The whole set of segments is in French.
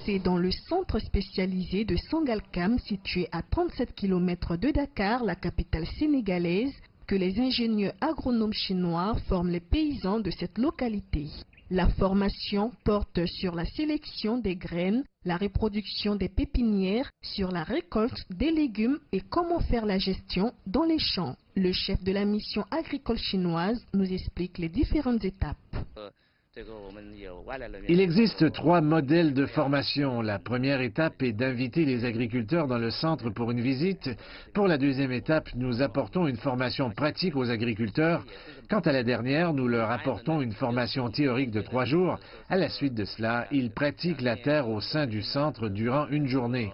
C'est dans le centre spécialisé de Sangalkam, situé à 37 km de Dakar, la capitale sénégalaise, que les ingénieurs agronomes chinois forment les paysans de cette localité. La formation porte sur la sélection des graines, la reproduction des pépinières, sur la récolte des légumes et comment faire la gestion dans les champs. Le chef de la mission agricole chinoise nous explique les différentes étapes. Il existe 3 modèles de formation. La première étape est d'inviter les agriculteurs dans le centre pour une visite. Pour la deuxième étape, nous apportons une formation pratique aux agriculteurs. Quant à la dernière, nous leur apportons une formation théorique de 3 jours. À la suite de cela, ils pratiquent la terre au sein du centre durant une journée.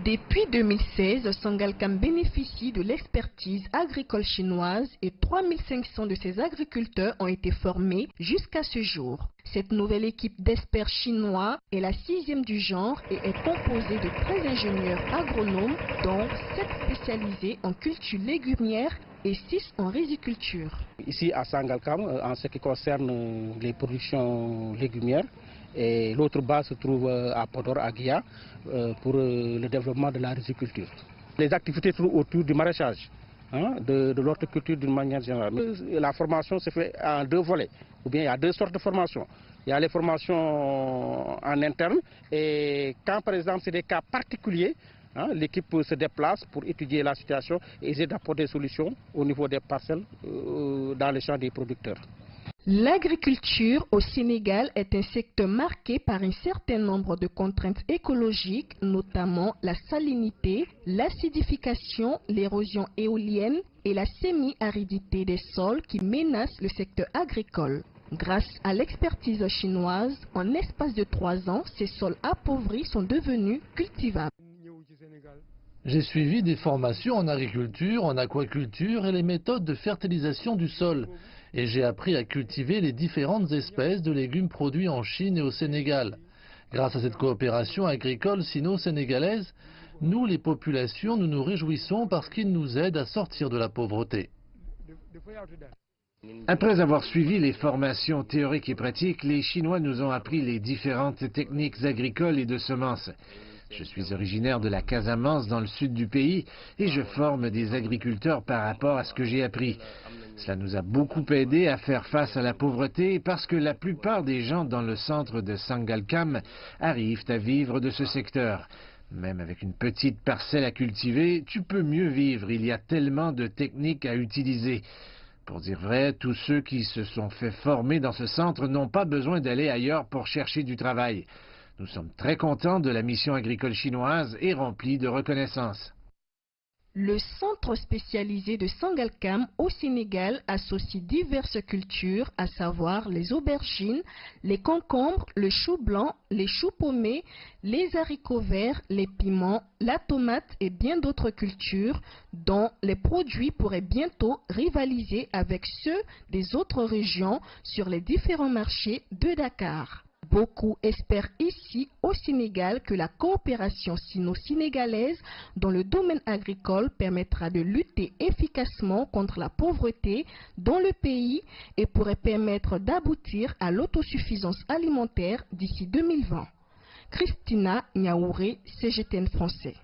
Depuis 2016, Sangalkam bénéficie de l'expertise agricole chinoise et 3500 de ses agriculteurs ont été formés jusqu'à ce jour. Cette nouvelle équipe d'experts chinois est la 6e du genre et est composée de 13 ingénieurs agronomes, dont 7 spécialisés en culture légumière et 6 en riziculture. Ici à Sangalkam, en ce qui concerne les productions légumières, et l'autre base se trouve à Podor, à Guia, pour le développement de la riziculture. Les activités sont autour du maraîchage, de l'horticulture d'une manière générale. La formation se fait en 2 volets, ou bien il y a 2 sortes de formations. Il y a les formations en interne, et quand par exemple c'est des cas particuliers, l'équipe se déplace pour étudier la situation et essayer d'apporter des solutions au niveau des parcelles dans les champs des producteurs. L'agriculture au Sénégal est un secteur marqué par un certain nombre de contraintes écologiques, notamment la salinité, l'acidification, l'érosion éolienne et la semi-aridité des sols qui menacent le secteur agricole. Grâce à l'expertise chinoise, en l'espace de 3 ans, ces sols appauvris sont devenus cultivables. J'ai suivi des formations en agriculture, en aquaculture et les méthodes de fertilisation du sol. Et j'ai appris à cultiver les différentes espèces de légumes produits en Chine et au Sénégal. Grâce à cette coopération agricole sino-sénégalaise, nous, les populations, nous nous réjouissons parce qu'ils nous aident à sortir de la pauvreté. Après avoir suivi les formations théoriques et pratiques, les Chinois nous ont appris les différentes techniques agricoles et de semences. Je suis originaire de la Casamance dans le sud du pays et je forme des agriculteurs par rapport à ce que j'ai appris. Cela nous a beaucoup aidé à faire face à la pauvreté parce que la plupart des gens dans le centre de Sangalkam arrivent à vivre de ce secteur. Même avec une petite parcelle à cultiver, tu peux mieux vivre. Il y a tellement de techniques à utiliser. Pour dire vrai, tous ceux qui se sont fait former dans ce centre n'ont pas besoin d'aller ailleurs pour chercher du travail. Nous sommes très contents de la mission agricole chinoise et remplis de reconnaissance. Le centre spécialisé de Sangalkam au Sénégal associe diverses cultures, à savoir les aubergines, les concombres, le chou blanc, les choux paumés, les haricots verts, les piments, la tomate et bien d'autres cultures dont les produits pourraient bientôt rivaliser avec ceux des autres régions sur les différents marchés de Dakar. Beaucoup espèrent ici au Sénégal que la coopération sino-sénégalaise dans le domaine agricole permettra de lutter efficacement contre la pauvreté dans le pays et pourrait permettre d'aboutir à l'autosuffisance alimentaire d'ici 2020. Christina Niaouré, CGTN français.